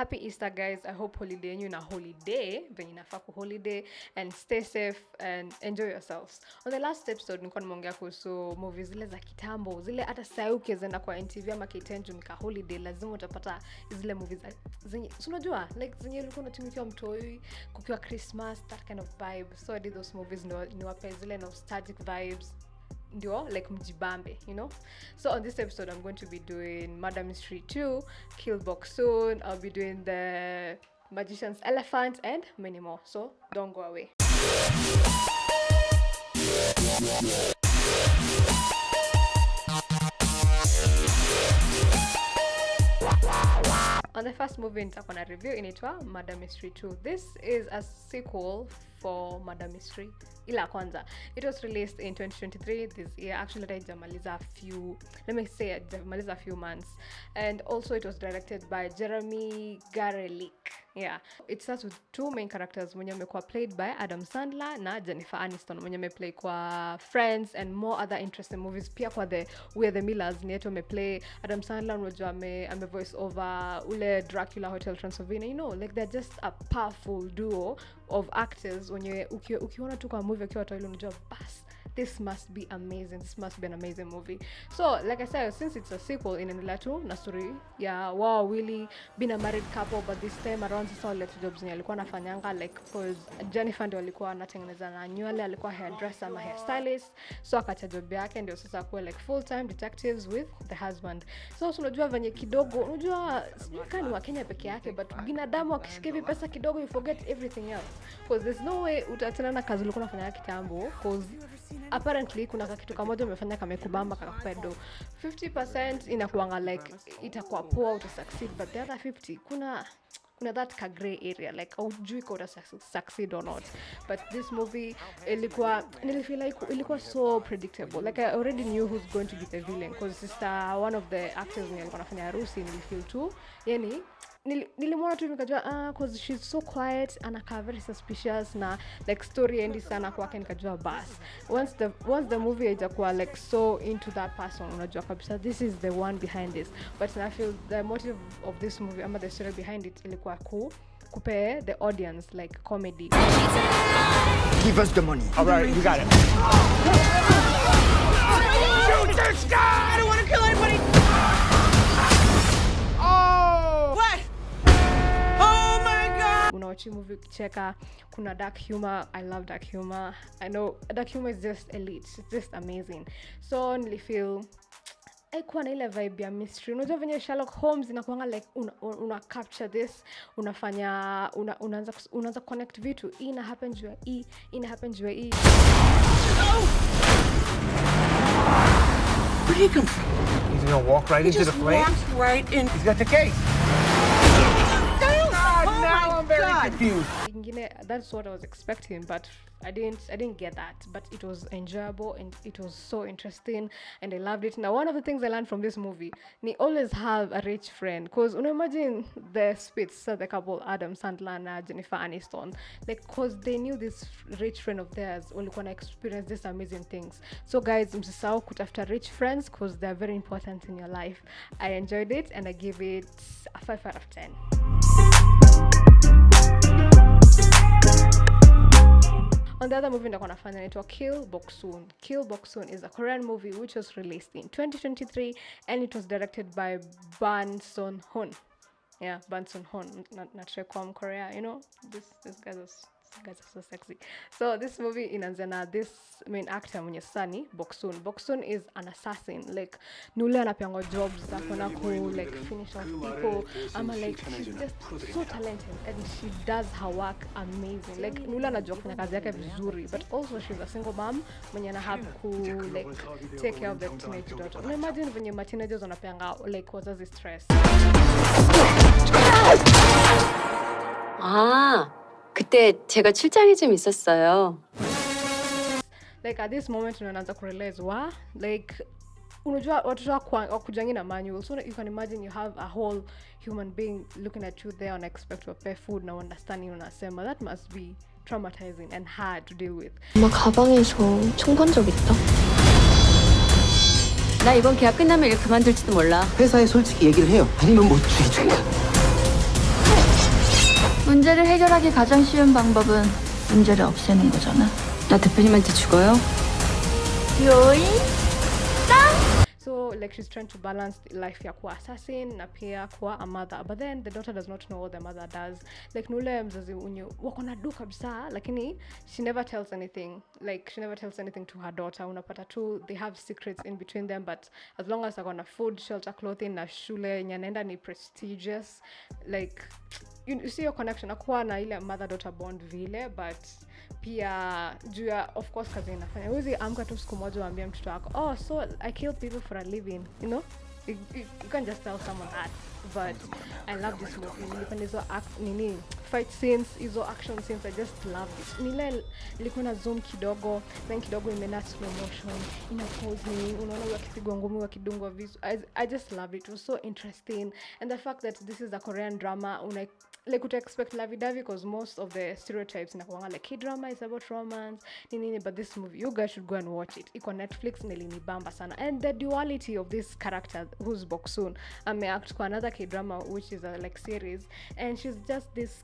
Happy Easter, guys. I hope holiday you na holiday, venye nafaa ku holiday, and stay safe and enjoy yourselves. On the last episode nilikuwa nimeongea kuhusu movies zile za kitambo, zile hata sasa ukienda kwa NTV ama K10 nika holiday lazima utapata zile movies zenye unajua like zenye ulikuwa unatumikia mtoi kukiwa Christmas, that kind of vibe. So I did those movies ni wape zile nostalgic vibes. Ndio like mjibambe, you know. So on this episode I'm going to be doing Murder Mystery 2, Kill Boksoon, I'll be doing the Magician's Elephant and many more. So don't go away. On the first movie nitakuwa na review inaitwa Murder Mystery 2. This is a sequel for Murder Mystery ila kwanza. It was released in 2023 this year. Actually haijamaliza a few months. And also it was directed by Jeremy Garelick. Yeah, it starts with two main characters mwenye amekuwa played by Adam Sandler na Jennifer Aniston mwenye ameplay kwa Friends and more other interesting movies. Pia kwa We're the Millers ni yetu ameplay. Adam Sandler unajua ame voice over ule Dracula Hotel Transylvania, you know, like they're just a powerful duo of actors. Wenye ukiona tu kwa movie ukiwa toilo unajua bas, this must be amazing, this must be an amazing movie. So like I said, since it's a sequel inaendelea tu na story ya wao really been a married couple, but this time around sasa wale jobs ni alikuwa anafanyanga like cause Jennifer ndio alikuwa anatengeneza na nywele, alikuwa hairdresser ama hairstylist, so akacha job yake ndio sasa kuwa like full time detectives with the husband. So unajua venye kidogo unajua kani wa Kenya peke yake, but binadamu akishika pesa kidogo you forget everything else, because there's no way utatana na kazi ulikuwa unafanya kitambo, cause apparently kuna kitu kimoja umefanya kama kubamba kakapedo 50% inakuanga like itakuwa poa uta succeed, but the other 50 kuna that ka gray area like hujui kama succeed or not. But this movie nilifeel like ilikuwa so predictable, like I already knew who's going to be the villain, because sister one of the actors alikuwa anafanya harusi nilifeel too yani nilimwona tu nikajua cause she's so quiet anakaa very suspicious na like story endi sana kwake, nikajua bas once the movie itakuwa like so into that person unajua kabisa this is the one behind this. But I feel the motive of this movie ama the story behind it ilikuwa kupe the audience like comedy. Give us the money. All right, we got it. Shoot this guy! I don't want to kill anybody! Oh! What? Oh my God! Unawachi movie ukicheka, kuna dark humor. I love dark humor. I know dark humor is just elite. It's just amazing. So nilifeel kuwa na ile vibe ya mystery. Unajua venye Sherlock Holmes inakuanga like una capture this, unafanya unaanza connect vitu. Ina happen juu ya ina happen juu ya Where did he come from? He's gonna walk right into the flame. Walked right in. He's got the case. Now I'm very confused. That's what I was expecting, but I didn't get that. But it was enjoyable and it was so interesting and I loved it. Now one of the things I learned from this movie, they always have a rich friend, because imagine the Spitz, the couple Adam Sandler and Jennifer Aniston, like cause they knew this rich friend of theirs walikuwa na experience these amazing things. So guys, msisahau kutafuta rich friends because they're very important in your life. I enjoyed it and I give it a 5 out of 10. On the other movie nitakuwa nafanya inaitwa Kill Boksoon. Kill Boksoon is a Korean movie which was released in 2023 and it was directed by Boksoon. Yeah, Boksoon. Not sure from Korea, you know. These guys are so sexy. So this movie inaanza na this main actor mwenye sani Boksoon. Boksoon is an assassin, like nule anapeangwa jobs za kuna like finish off people. Ama like she's just so talented and she does her work amazing. Like nule anajua kufanya kazi yake vizuri, but also she's a single mom mwenye ana have to like take care of the teenage daughter. Now imagine venye ma teenagers wanapeanga like wazazi stress. 그때 제가 출장이 좀 있었어요. Like at this moment unaanza kurealize like unajua watoto wakujangi na manual, so you can imagine you have a whole human being looking at you there and expect to pay food na understanding unasema. That must be traumatizing and hard to deal with. 엄마 가방에서 총 본 적 있다. 나 이번 계약 끝나면 일 그만둘지도 몰라. 회사에 솔직히 얘기를 해요. 아니면 뭐 주의주의야. 문제를 해결하기 가장 쉬운 방법은 문제를 없애는 거잖아. 나 대표님한테 죽어요? 요인? So like she's trying to balance life ya kuwa assassin na pia kuwa a mother, but then the daughter does not know what the mother does. Like nule mzazi unyu wako na do kabisa, lakini she never tells anything. Like she never tells anything to her daughter. Unapata tu they have secrets in between them, but as long as they're food, shelter, clothing na shule nyanenda ni prestigious, like you see your connection akuwa na ile mother daughter bond vile, but pia juu ya of course kazi inafanya huwezi amka tu siku moja waambia mtoto wako, oh so I kill people for a living, you know, you can't just tell someone that. But I love this movie. Nilipenda hizo fight scenes, hizo action scenes, I just love it. Nile ilikuwa na zoom kidogo, then kidogo imena slow motion, ina pause ni unaona wakipigwa ngumi wakidungwa visu. I just love it. It was so interesting, and the fact that this is a Korean drama, like would expect lovey-dovey because most of the stereotypes in like K-drama is about romance, but this movie, you guys should go and watch it. Iko Netflix, nilinibamba sana. And the duality of this character, who's Boksoon, act kwa another K-drama, which is a like series, and she's just this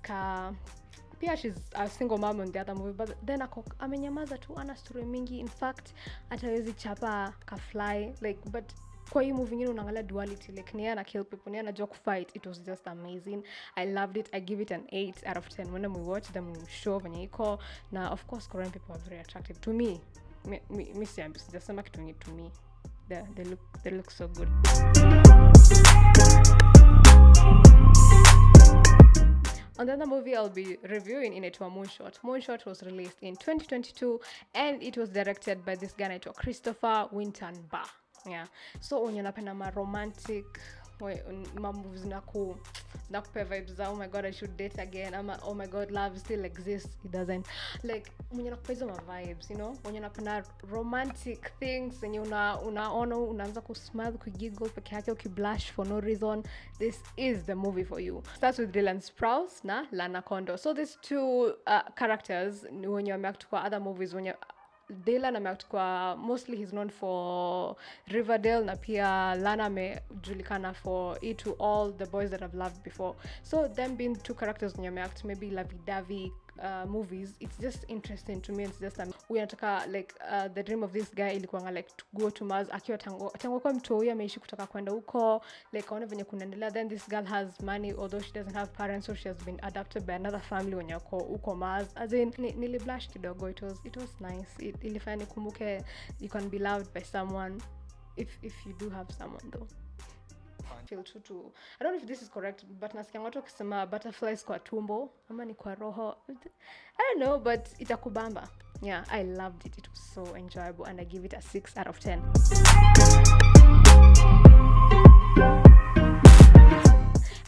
pia she's a single mom in the other movie, but then amenyamaza tu, ana story mingi. In fact, atawezi chapa ka fly, like, but kwa hii movie ngine unaangalia duality, like ni ana kill people, ni ana joke fight. It was just amazing. I loved it. I give it an 8 out of 10 when we watch them show venye iko. Na of course Korean people are very attractive to me. Me sijasema kitu ngine to me. They look so good. And then the movie I'll be reviewing in it was Moonshot. Moonshot was released in 2022 and it was directed by this guy named Christopher Winton-Ba. Yeah. So when you're napenda romantic movies na kupea vibes za oh my god I should date again, ama oh my god love still exists, it doesn't, like when you're napenda hizo vibes, you know, when you're napenda romantic things and unaona unaanza kusmile kugiggle peke yake ukiblush for no reason, this is the movie for you. Starts with Dylan Sprouse na Lana Kondo. So these two characters when you act kwa other movies, when you Dylan ameact kwa mostly he's known for Riverdale, na pia Lana amejulikana for E to All, The Boys That I've Loved Before. So them being two characters when you act maybe lovey-dovey movies, it's just interesting to me. It's just we anataka like the dream of this guy ilikuwa like to go to Mars akiwa tango kwa mtoi ameishi kutaka kwenda huko, like aone venye kunaendelea. Then this girl has money although she doesn't have parents, so she has been adopted by another family when you're huko Mars. As in niliblush kidogo. It was nice. Ilifanya nikumbuke you can be loved by someone if you do have someone though. Feel true. I don't know if this is correct, but nasikia watu wakisema butterflies kwa tumbo ama ni kwa roho, I don't know, but itakubamba. Yeah, I loved it. It was so enjoyable and I give it a 6 out of 10.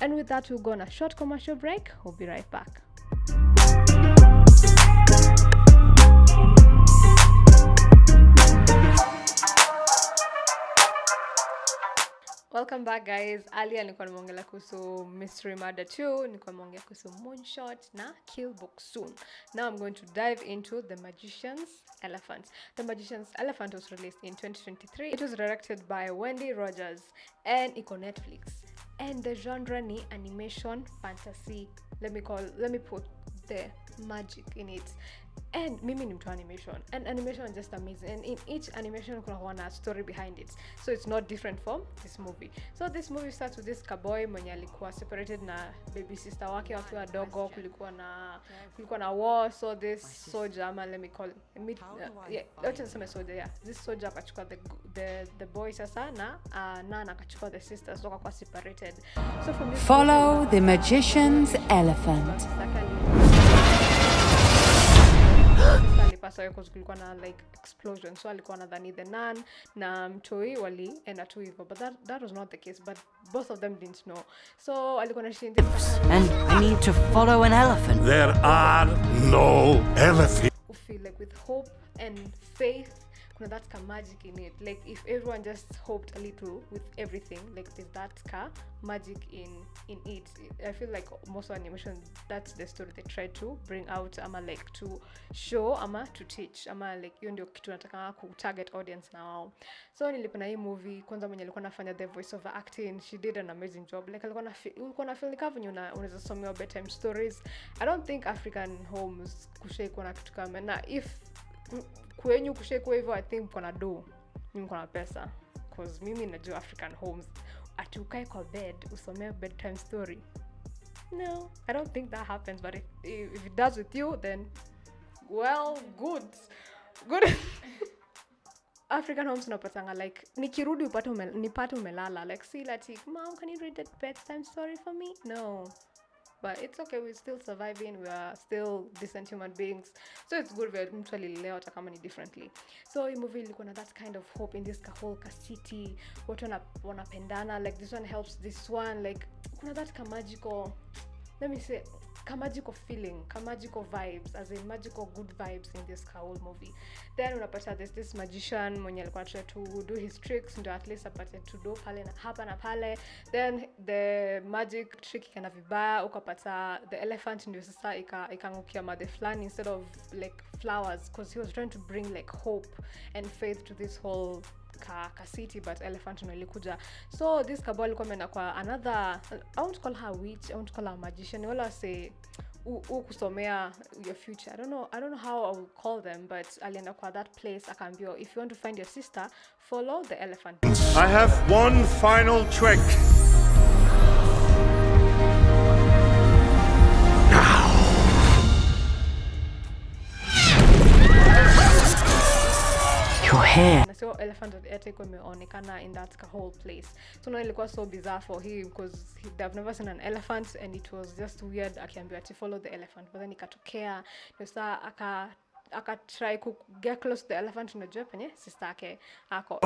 And with that, we'll go on a short commercial break. We'll be right back. Welcome back guys. Earlier nilikuwa nimeongelea kuhusu Mystery Murder 2, nilikuwa nimeongea kuhusu Moonshot na Kill Boksoon. Now I'm going to dive into The Magician's Elephant. The Magician's Elephant was released in 2023. It was directed by Wendy Rogers and iko Netflix. And the genre ni animation fantasy. Let me put the magic in it. And mimi ni mtu animation, and animation is just amazing, and in each animation kuna a story behind it, so it's not different from this movie. So this movie starts with this cowboy mwenye alikuwa separated na baby sister wake wakiwa dogo, kulikuwa na war. So this soldier, let me call let's say soldier, yeah, this soldier akachukua the boy sasa na akachukua the sister, so wakakuwa separated. So from this follow The Magician's Elephant. Alipasa yako kulikuwa na like explosion, so alikuwa nadhani the nun na mtoi walienda tu hivyo, but that was not the case, but both of them didn't know. So alikuwa na shinda And I need to follow an elephant. There are no elephants. Who feel like with hope and faith kuna that ka magic in it. Like if everyone just hoped a little with everything, like there's that ka magic in it. I feel like most of animation, that's the story they try to bring out, ama like to show, ama to teach, ama like hiyo ndio kitu nataka ku target audience na wao. So nilipenda hii movie kwanza mwenye alikuwa anafanya the voice over acting, she did an amazing job. Like ulikuwa na feel kama unaweza somea bedtime stories. I don't think African homes kushake kuna kitu kama, na if kwenyu kushake kwa hivyo, I think kuna do ni mko na pesa, cause mimi najua African homes atukae kwa bed usomea bedtime story. No, I don't think that happens, but if it does with you, then well, good African homes unapatanga like nikirudi nipate umelala, like see like, mom, can you read that bedtime story for me? No, but it's okay, we're still surviving, we are still decent human beings, so it's good that mtu alilelewa hata kama ni differently. So hii movie ilikuwa na that kind of hope in this whole city, watu wanapendana, like this one helps this one, like kuna that magical, let me say, magical feeling, magical vibes, as in magical good vibes in this whole movie. Then unapata this magician mwenye alikuwa try to do his tricks ndio at least apate to do pale na hapa na pale. Then the magic trick ikana vibaya, ukapata the elephant ndio sasa ikangukia made flani instead of like flowers, because he was trying to bring like hope and faith to this whole ka city, but elephant nilikuja. So this boy alikuwa ameenda kwa another, I won't call her witch, I won't call her magician, wala say kusomea your future. I don't know how I will call them, but alienda kwa that place akaambiwa, if you want to find your sister, follow the elephant. I have one final trick. Your hair. So elephant etiko imeonekana in that whole place. So now ilikuwa so bizarre for him because they've never seen an elephant, and it was just weird akiambiwa to follow the elephant, but then ikatokea sasa aka try to get close to the elephant, unajua penye sister yake ako.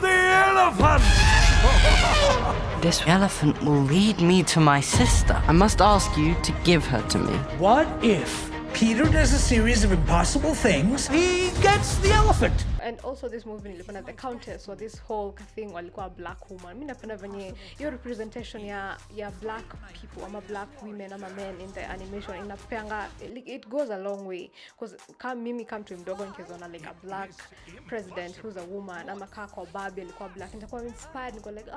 The elephant! This elephant will lead me to my sister. I must ask you to give her to me. What if Peter does a series of impossible things? He gets the elephant. And also this movie nilipenda the countess, so this whole thing walikuwa black woman. Mimi napenda venye your representation ya black people ama black women ama men in the animation inapeanga, it goes a long way, because mimi come to mdogo nikiona like a black president who's a woman ama kwa Barbie alikuwa black, nitakuwa inspired, niko like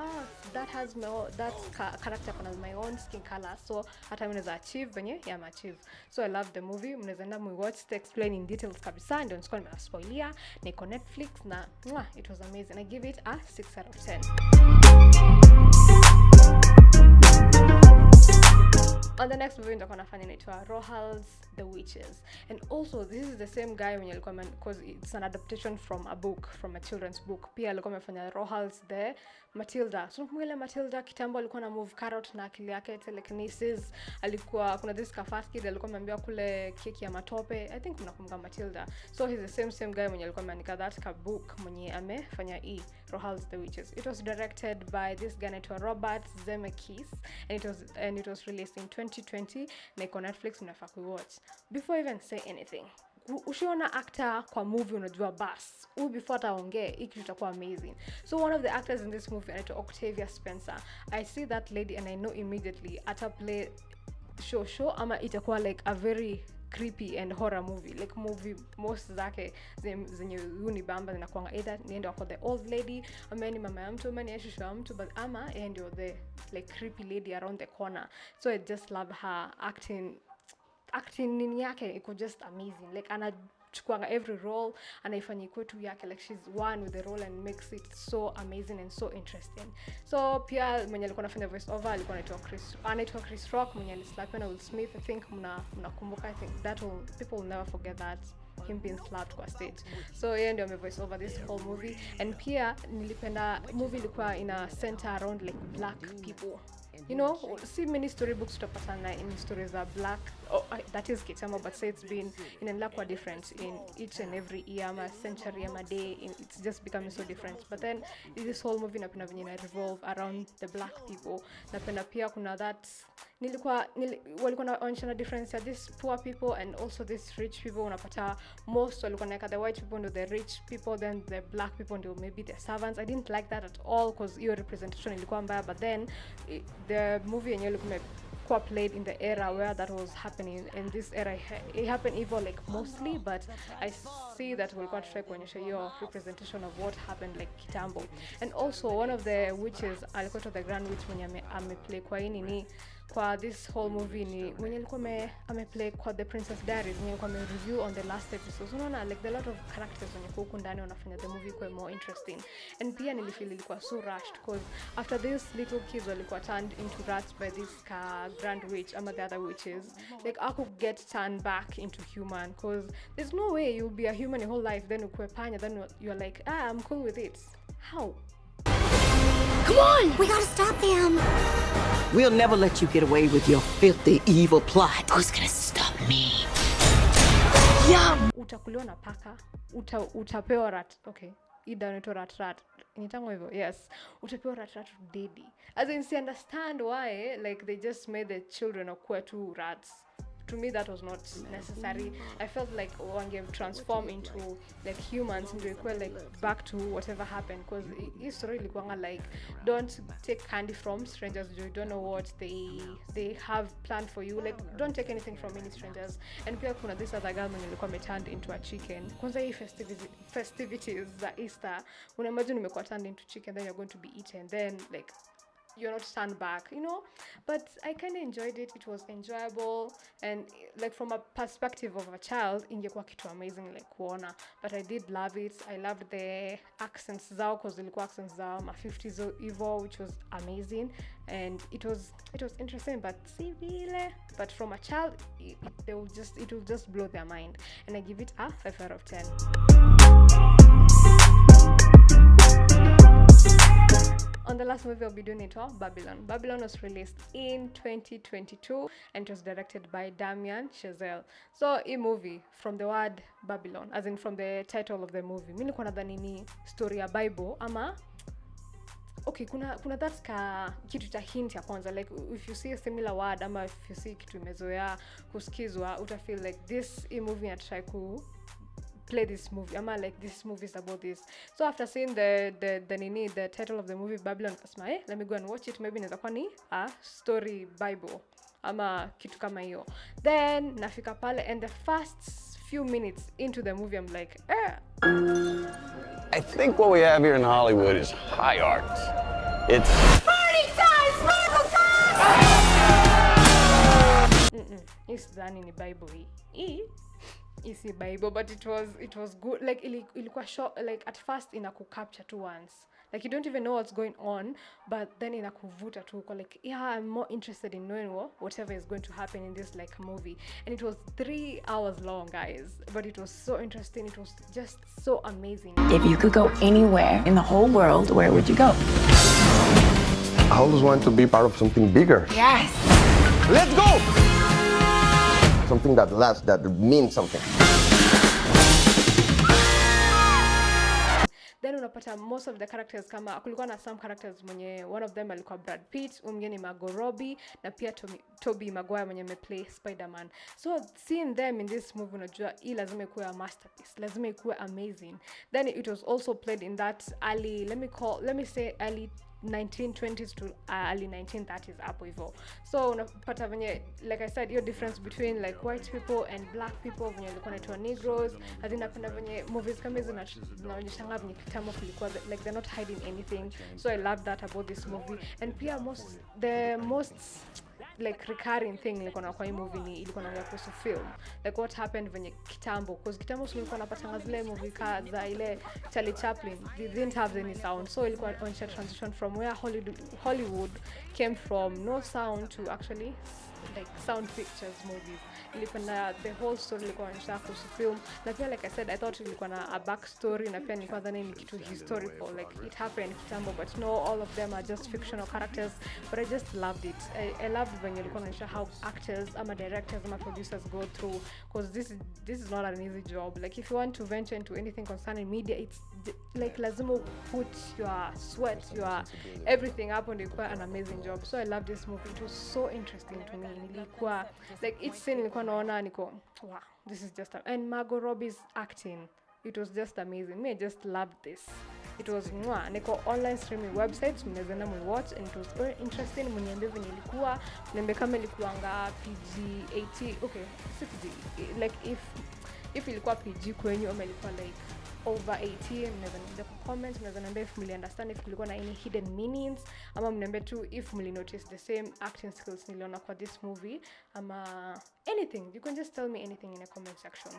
that has that character has my own skin color, so hata mimi naweza achieve venye achieve. So I love the movie, mnaweza enda watch to explain in details kabisa, ndio nisikuwa nimespoilia. Niko Netflix na it was amazing. I give it a 6 out of 10. And the next movie ndio nafanya inaitwa Roald's The Witches, and also this is the same guy when alikuwa, because it's an adaptation from a book, from a children's book. Pia alikuwa amefanya Roald's The Matilda. So mwele Matilda kitambo alikuwa na move carrot na akili yake telekinesis. Alikuwa kuna this fast kid alikuwa ameambiwa kule keki ya matope. I think mnakumbuka Matilda. So he's the same guy mwenye alikuwa ameandika that book mwenye amefanya Roald's The Witches. It was directed by this guy named Robert Zemeckis, and it was released in 2020 na iko Netflix, mnafaa kuwatch. Before I even say anything, ushiona actor kwa movie unajua bas before ataongee hiki tutakuwa amazing. So one of the actors in this movie anaitwa Octavia Spencer. I see that lady and I know immediately ata play show ama itakuwa like a very creepy and horror movie, like movie most zake zenye unibamba zinakuanga either niende wako the old lady ama ni mama ya mtu ama ni shushu ya mtu, but ama ndio the like creepy lady around the corner. So I just love her acting nini yake iko just amazing, like anachukuanga every role anaifanya iko tu yake, like she's one with the role and makes it so amazing and so interesting. So pia mwenye alikuwa anafanya voice over alikuwa anaitwa Chris Rock mwenye alislap na Will Smith. I think mnakumbuka, I think that will, people will never forget that, him being slapped kwa stage. So yeye ndio voice over this whole movie. And pia nilipenda movie ilikuwa ina center around like black people. You know, see many storybooks utapatana in stories are black that is kitambo, but say it's been in a different in each and every year, a century, a day, it's just becoming so different. But then this whole movie napenda venye revolve around the black people. Napenda pia kuna that walikuwa naonyesha difference ya these poor people and also these rich people. Unapata most walikuwa naeka the white people and the rich people, then the black people and maybe the servants. I didn't like that at all because your representation ilikuwa mbaya. But then the movie yenyewe ilikuwa played in the era where that was happening, and this era it happened evil like mostly, but I see that we'll got try kuonyesha your representation of what happened like kitambo. And also one of the witches alikuwa to the grand witch mwenye ameplay kwa nini kwa this whole movie ni mwenye alikuwa ameplay kwa The Princess Diaries, mwenye alikuwa review on the last episode. Unaona like the lot of characters wenye huko ndani wanafanya the movie kwa more interesting. And pia nilifeel ilikuwa so rushed because after these little kids walikuwa turned into rats by this grand witch ama the other witches, like I could get turned back into human because there's no way you'll be a human your whole life then ukue panya, then you're like I'm cool with it. How? Come on! We gotta stop them! We'll never let you get away with your filthy, evil plot. Who's gonna stop me? Yum! Utakuliwa na paka, utapewa rat. Okay, ida neto rat. Nitango hivyo, yes. Utapewa rat dedi. As in, see, understand why, like, they just made the children akue two rats. To me, that was not necessary. I felt like one game transformed into like humans and like back to whatever happened, because it's really like don't take candy from strangers. You don't know what they have planned for you. Like don't take anything from any strangers. And pia kuna this other girl mwenye turned into a chicken. Kwanza hii festivities za Easter, una imagine umekuwa turned into chicken, then you're going to be eaten, then like you're not stand back, you know. But I kind of enjoyed it. It was enjoyable, and like from a perspective of a child, ingekuwa kitu amazing like kuona. But I did love it. I loved the accents zao, because the accents zao ma 50s Evo, which was amazing, and it was interesting. But but from a child, it will just blow their mind, and I give it a 5 out of 10. On the last movie I'll be doing it all, Babylon. Babylon was released in 2022 and it was directed by Damien Chazelle. So, a movie from the word Babylon, as in from the title of the movie. Mimi nilikuwa nadhani ni story ya Bible ama okay, kuna that's ka kitu cha hint ya kwanza, like if you see a similar word ama if you see kitu imezoea kusikizwa, uta feel like this movie try ku play this movie. I'm like, this movie is about this. So after seeing the title of the movie Babylon, let me go and watch it. Maybe inaweza kuwa ni a story Bible ama kitu kama hiyo. Then nafika pale, and the first few minutes into the movie I'm like, I think what we have here in Hollywood is high art. It's Party time! Sparkle time! It's done in the Bible. Is a Bible, but it was good. Like ilikuwa short, like at first inakukapture to once, like you don't even know what's going on, but then inakuvuta tu like, yeah, I'm more interested in knowing whatever is going to happen in this like movie. And it was 3 hours long, guys, but it was so interesting. It was just so amazing. If you could go anywhere in the whole world, where would you go? I always want to be part of something bigger. Yes. Let's go! Something that lasts, that means something. Then unapata most of the characters, kama kulikuwa na some characters mwenye one of them alikuwa Brad Pitt, mwingine ni Margot Robbie, na pia Tobey Maguire mwenye ameplay Spider-Man. So seeing them in this movie, unajua hii lazima ikuwe a masterpiece, lazima ikuwe amazing. Then it was also played in that early, let me say early 1920s to early 1930s hapo hivyo. So unapata venye, like I said, your difference between like white people and black people, venye walikuwa naitwa Negroes. Napenda venye movies kama hizo zinaonyeshanga venye kitambo kulikuwa, like they're not hiding anything. So I love that about this movie. And pia the most like recurring thing ilikuwa na kwa hii movie ni ilikuwa na kuhusu film, like what happened venye kitambo, because kitambo tulikuwa napata zile movie za ile Charlie Chaplin, they didn't have any sound. So ilikuwa on transition from where Hollywood came from no sound to actually like sound pictures movies. Ilikuwa na the whole story ilikuwa inaonyesha kuhusu film, na pia like I said, I thought ilikuwa na a backstory, na pia nilikuwa dhani ni kitu historical, like it happened kitambo, but no, all of them are just fictional characters, but I just loved it. I loved when ilikuwa inaonyesha how actors ama directors ama producers go through, because this is not an easy job. Like if you want to venture into anything concerning media, it's like lazima put your sweat, your everything up, and ilikuwa an amazing job. So I loved this movie. It was so interesting to me. Nilikuwa like each scene nilikuwa naona niko wow, this is just and Margot Robbie's acting, it was just amazing. Me, I just loved this. It was niko online streaming websites, mnaweza na watch, and it was very interesting. Mniambie venye ilikuwa, mniambie kama ilikuanga PG-18, okay, PG, like if ilikuwa PG kwenyu ama ilikuwa like over 18, mnaweza niambia kwa comments, mnaweza niambia if mli understand, if kulikuwa na any hidden meanings, ama mniambia tu if mli notice the same acting skills niliona kwa this movie, ama anything. You can just tell me anything in the comment section.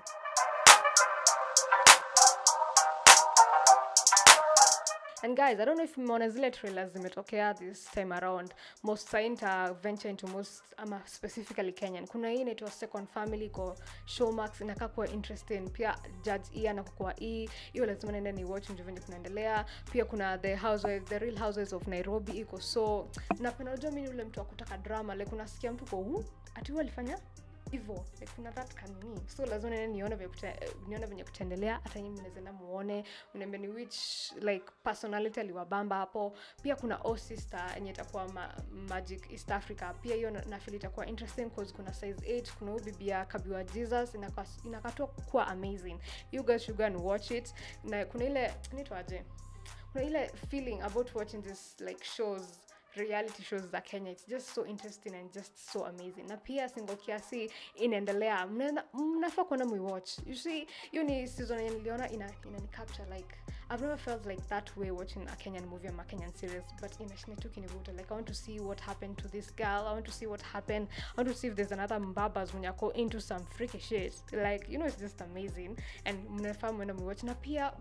And guys, I don't know if mmeona zile trailers zimetokea this time around. Most sainta venture into most specifically Kenyan. Kuna hii inaitwa Second Family kwa Showmax, inakaa kuwa interesting. Pia Judge E anakuwa hiyo lazima niende ni watch ndio venye kunaendelea. Pia kuna The Real Housewives of Nairobi iko, so napenda unajua mimi yule mtu wa kutaka drama, like unasikia mtu kwa ati wao alifanya hivyo, like kuna that kanini, so lazima nione venye kutaendelea. Hata nyinyi mnaweza na muone, mniambie ni which like personality aliwabamba hapo. Pia kuna O Sister yenye itakuwa Magic East Africa, pia hiyo na feel itakuwa interesting because kuna size 8, kuna bibia Kabiwa Jesus, inakatoa kuwa amazing. You guys should go and watch it. Na kuna ile nitwaje, kuna ile feeling about watching this like shows, reality shows za Kenya. It's just so interesting and just so amazing. Na pia Single Kiasi inaendelea, mnafaa kuona watch. You see, hiyo ni season yenye niliona ina capture, like I've never felt like that way watching a Kenyan movie or a Kenyan series, but inashinitu kinivuta. Like I want to see what happened to this girl. I want to see what happened. I want to see if there's another Mbabas when you go into some freaky shit. Like, you know, it's just amazing. And mnafaa mwenda watch. Na pia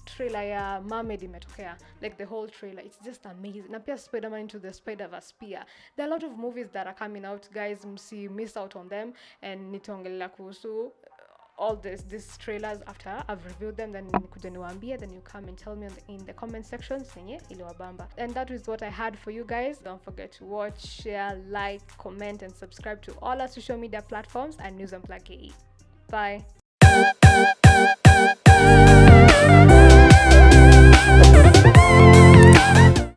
trailer ya Mermaid imetokea, like the whole trailer, it's just amazing. Na pia Spider-Man Into the Spider-Verse pia. There are a lot of movies that are coming out, guys. Miss out on them, and nitaongelea kuhusu all these trailers after I've reviewed them, then nikuja niwaambie, then you come and tell me in the comment section senye iliwabamba. And that is what I had for you guys. Don't forget to watch, share, like, comment, and subscribe to all our social media platforms and NewsunplugKE. Bye.